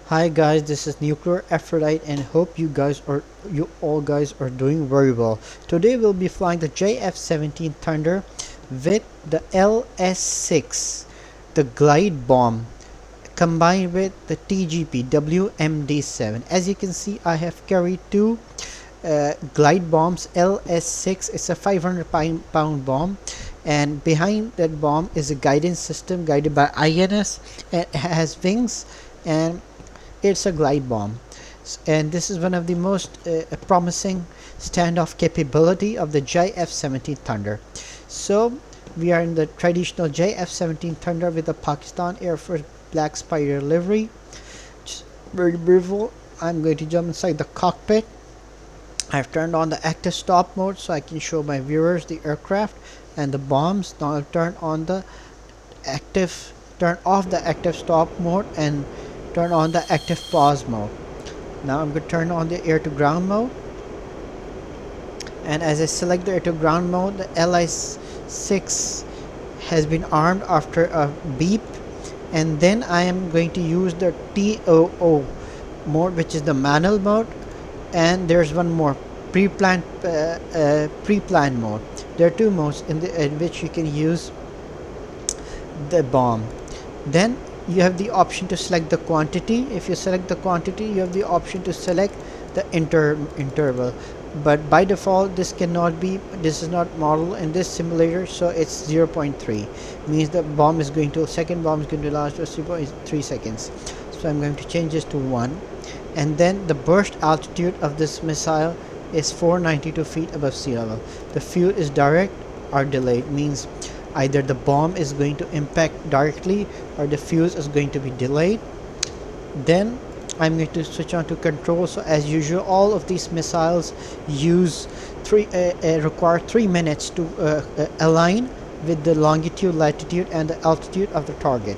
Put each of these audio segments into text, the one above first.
Hi guys, this is Nuclear Aphrodite and hope you all guys are doing very well. Today we'll be flying the JF-17 Thunder with the LS-6, the glide bomb, combined with the TGP WMD-7. As you can see, I have carried two glide bombs. LS-6 is a 500-pound bomb, and behind that bomb is a guidance system guided by INS. It has wings and it's a glide bomb, and this is one of the most promising standoff capability of the JF-17 Thunder. So we are in the traditional JF-17 Thunder with the Pakistan Air Force Black Spider livery. Just very beautiful. I'm going to jump inside the cockpit. I've turned on the active stop mode so I can show my viewers the aircraft and the bombs. Now I've turn off the active stop mode and turn on the active pause mode. Now I'm going to turn on the air to ground mode, and as I select the air to ground mode, the LS-6 has been armed after a beep, and then I am going to use the TOO mode, which is the manual mode, and there's one more pre-planned mode. There are two modes in which you can use the bomb. Then you have the option to select the quantity. If you select the quantity, you have the option to select the interval, but by default this is not model in this simulator, so it's 0.3, means the second bomb is going to last for 3.3 seconds. So I'm going to change this to 1, and then the burst altitude of this missile is 492 feet above sea level. The fuel is direct or delayed, means either the bomb is going to impact directly or the fuse is going to be delayed. Then I'm going to switch on to control. So as usual, all of these missiles require 3 minutes to align with the longitude, latitude and the altitude of the target.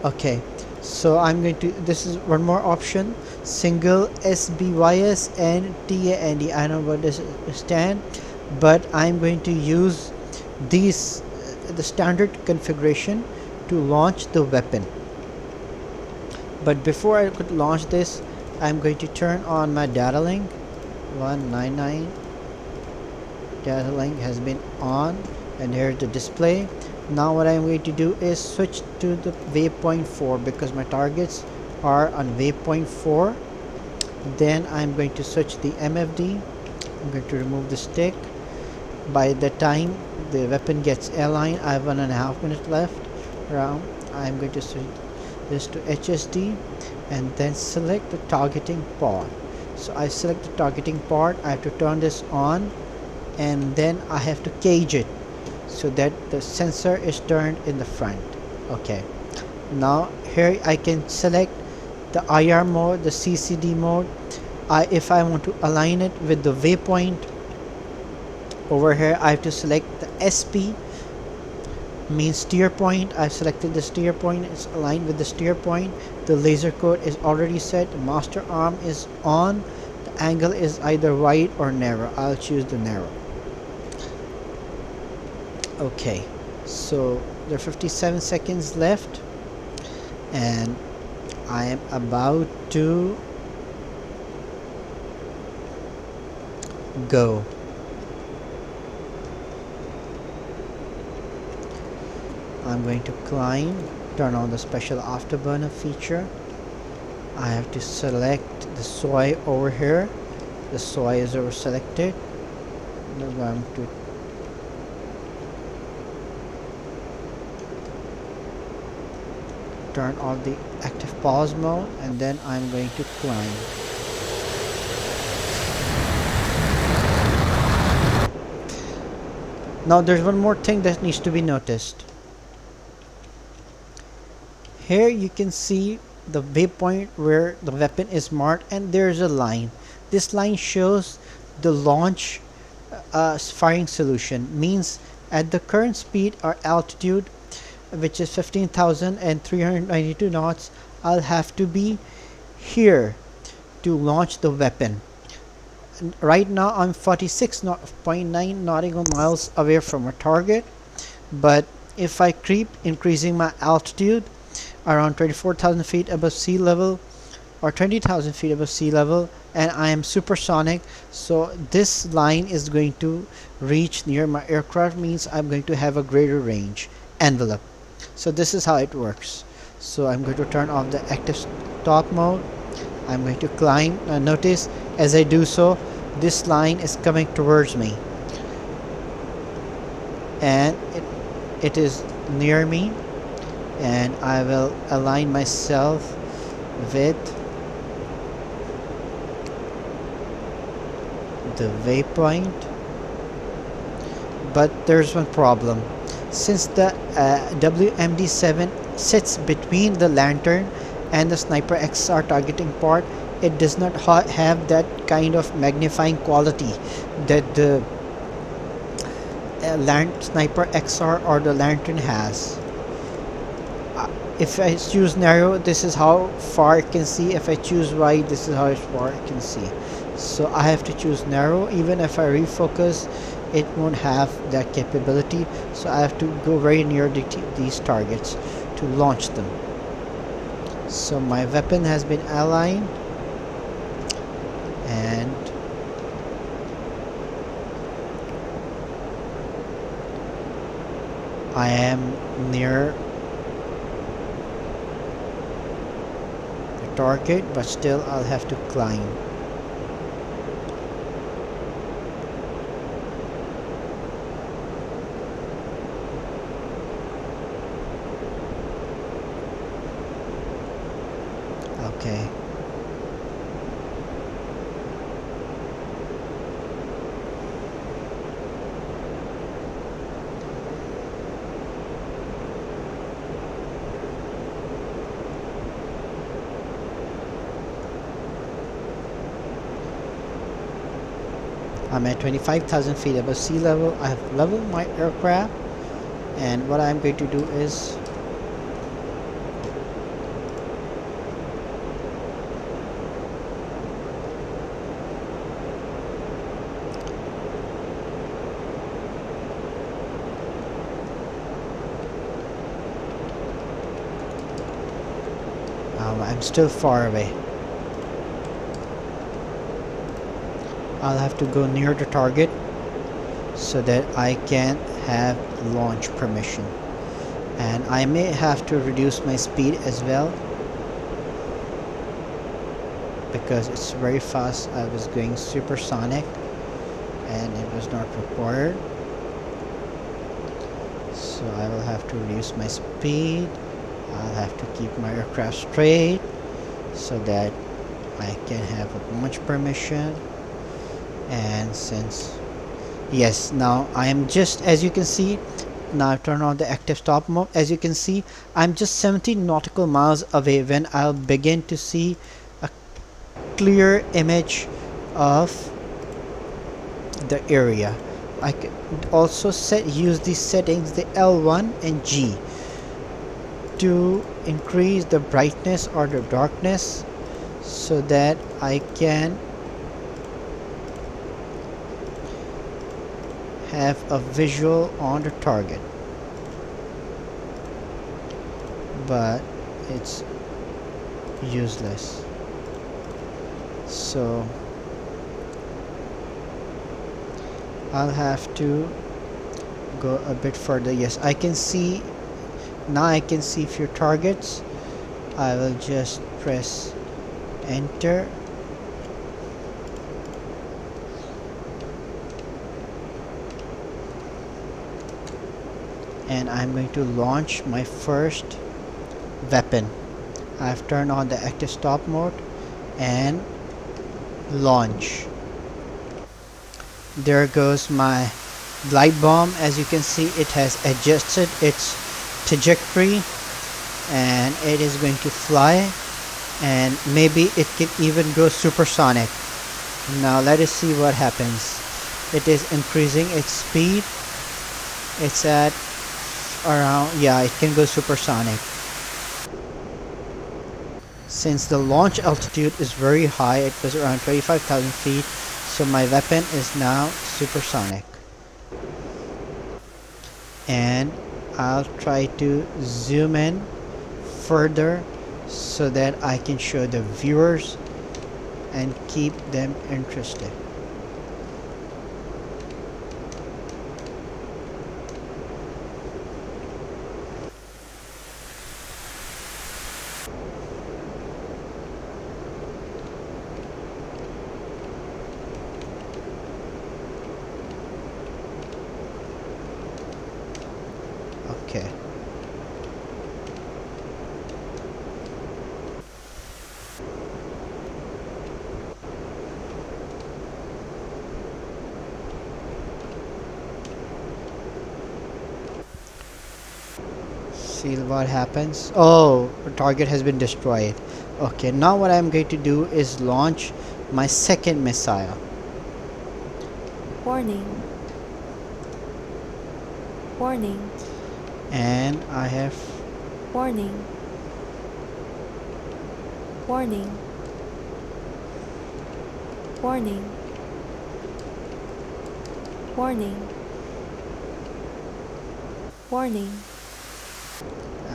Okay, so this is one more option, single SBYS and TAND. I don't know what this stand, but I'm going to use the standard configuration to launch the weapon. But before I could launch this, I'm going to turn on my data link. 199 data link has been on, and here's the display. Now what I'm going to do is switch to the waypoint 4 because my targets are on waypoint 4. Then I'm going to switch the MFD. I'm going to remove the stick. By the time the weapon gets aligned, I have 1.5 minutes left around. I'm going to switch this to HSD and then select the targeting part. So I select the targeting part. I have to turn this on, and then I have to cage it so that the sensor is turned in the front. Okay, now here I can select the IR mode, the CCD mode. If I want to align it with the waypoint, over here I have to select the SP, means steer point. I've selected the steer point, it's aligned with the steer point. The laser code is already set, the master arm is on, the angle is either wide or narrow. I'll choose the narrow. Okay, so there are 57 seconds left, and I am about to go. I'm going to climb, turn on the special afterburner feature. I have to select the SOI over here. The SOI is over selected. I'm going to turn on the active pause mode, and then I'm going to climb. Now there's one more thing that needs to be noticed. Here you can see the waypoint where the weapon is marked, and there's a line. This line shows the launch firing solution, means at the current speed or altitude, which is 15,392 knots, I'll have to be here to launch the weapon. Right now I'm 46.9 nautical miles away from a target, but if I keep increasing my altitude, around 24,000 feet above sea level or 20,000 feet above sea level, and I am supersonic, so this line is going to reach near my aircraft, means I'm going to have a greater range envelope. So this is how it works. So I'm going to turn off the active stop mode. I'm going to climb. Notice as I do so, this line is coming towards me, and it is near me, and I will align myself with the waypoint. But there's one problem. Since the WMD-7 sits between the lantern and the Sniper XR targeting part, it does not have that kind of magnifying quality that the Sniper XR or the lantern has. If I choose narrow, this is how far it can see. If I choose wide, this is how far it can see. So I have to choose narrow. Even if I refocus, it won't have that capability, so I have to go very near these targets to launch them. So my weapon has been aligned, and I am near the target, but still I'll have to climb. Okay. I'm at 25,000 feet above sea level. I have leveled my aircraft, and what I'm going to do is I'm still far away. I'll have to go near the target so that I can have launch permission, and I may have to reduce my speed as well because it's very fast. I was going supersonic and it was not required, so I will have to reduce my speed. I'll have to keep my aircraft straight so that I can have a launch permission. And since yes, now I am just, as you can see, now I've turned on the active stop mode. As you can see, I'm just 17 nautical miles away when I'll begin to see a clear image of the area. I can also use these settings, the L1 and G, to increase the brightness or the darkness so that I can have a visual on the target. But it's useless, so I'll have to go a bit further. Yes, I can see now. I can see few targets. I will just press enter, and I'm going to launch my first weapon. I've turned on the active stop mode and launch. There goes my glide bomb. As you can see, it has adjusted its trajectory and it is going to fly, and maybe it can even go supersonic. Now let us see what happens. It is increasing its speed. It's at around, yeah, it can go supersonic. Since the launch altitude is very high, it was around 25,000 feet, so my weapon is now supersonic. And I'll try to zoom in further so that I can show the viewers and keep them interested. Okay. See what happens. Oh, the target has been destroyed. Okay, now what I'm going to do is launch my second missile. Warning. Warning. And I have Warning. Warning. Warning. Warning. Warning.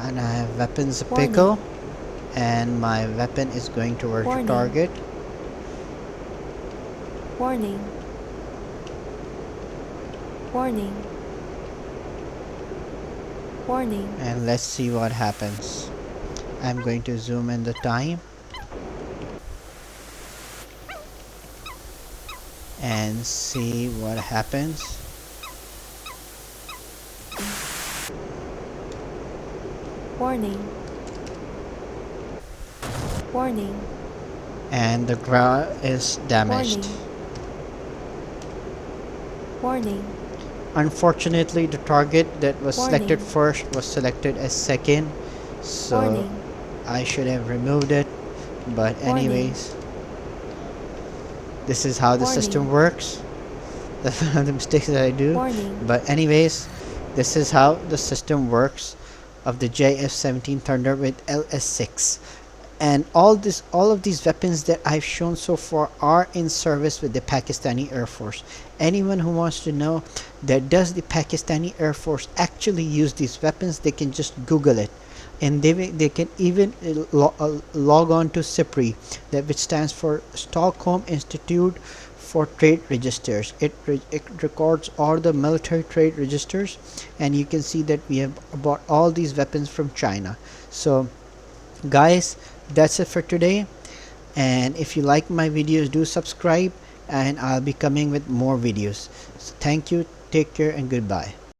and I have weapons Warning. pickle, and my weapon is going towards the Warning. target. Warning. Warning. Warning. And let's see what happens. I'm going to zoom in the time and see what happens. Warning. Warning. And the ground is damaged. Warning. Unfortunately, the target that was selected Warning. first was selected as second, so Warning. I should have removed it. But Warning. anyways, this is how the system Warning. works. That's one of the mistakes that I do. Warning. But anyways, this is how the system works of the JF-17 Thunder with LS-6. And all of these weapons that I've shown so far are in service with the Pakistani Air Force. Anyone who wants to know that does the Pakistani Air Force actually use these weapons, they can just Google it, and they can even log on to SIPRI, that which stands for Stockholm Institute for Trade Registers. It records all the military trade registers, and you can see that we have bought all these weapons from China. So guys, that's it for today, and if you like my videos, do subscribe, and I'll be coming with more videos. So thank you, take care, and goodbye.